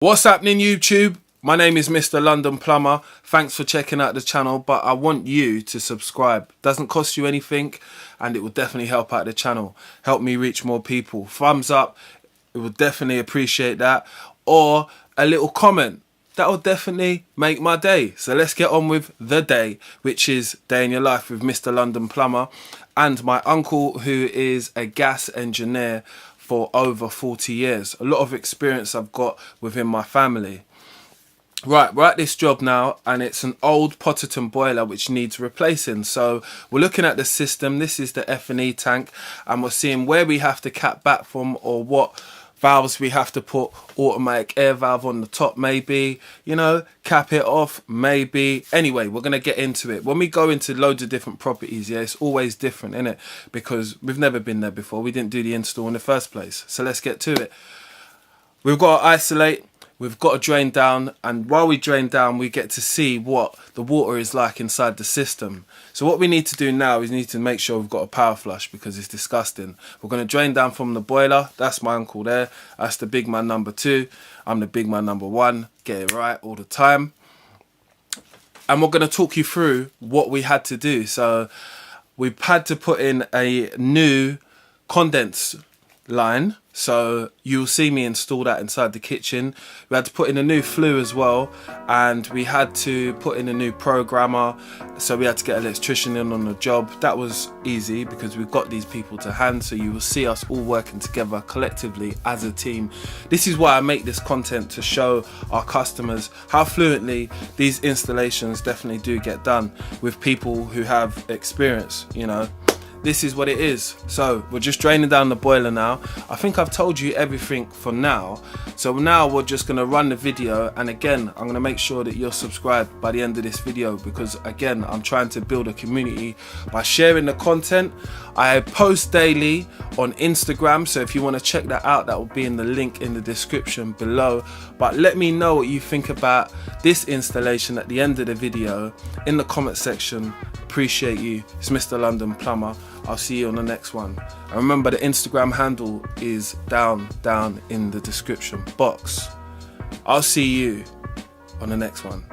What's happening, YouTube? My name is Mr. London Plumber. Thanks for checking out the channel, but I want you to subscribe. Doesn't cost you anything and it will definitely help out the channel. Help me reach more people. Thumbs up, it would definitely appreciate that. Or a little comment. That will definitely make my day. So let's get on with the day, which is Day in Your Life with Mr. London Plumber and my uncle, who is a gas engineer for over 40 years. A lot of experience I've got within my family. Right, we're at this job now and it's an old Potterton boiler which needs replacing. So we're looking at the system. This is the F&E tank and we're seeing where we have to cap back from, or what valves we have to put. Automatic air valve on the top, maybe, you know, cap it off, maybe. Anyway, we're going to get into it. When we go into loads of different properties, yeah, it's always different, isn't it? Because we've never been there before. We didn't do the install in the first place. So let's get to it. We've got to isolate. We've got to drain down, and while we drain down we get to see what the water is like inside the system. So what we need to do now is need to make sure we've got a power flush, because it's disgusting. We're going to drain down from the boiler. That's my uncle there. That's the big man number 2. I'm the big man number 1. Get it right all the time. And we're going to talk you through what we had to do. So we've had to put in a new condense line, so you'll see me install that inside the kitchen. We had to put in a new flue as well, and we had to put in a new programmer, so we had to get an electrician in on the job. That was easy because we've got these people to hand, so you will see us all working together collectively as a team. This is why I make this content, to show our customers how fluently these installations definitely do get done with people who have experience, you know. This is what it is. So we're just draining down the boiler now. I think I've told you everything for now. So now we're just going to run the video, and again I'm going to make sure that you're subscribed by the end of this video, because again I'm trying to build a community by sharing the content. I post daily on Instagram, so if you want to check that out, that will be in the link in the description below. But let me know what you think about this installation at the end of the video in the comment section. Appreciate you. It's Mr. London Plumber. I'll see you on the next one. And remember, the Instagram handle is down in the description box. I'll see you on the next one.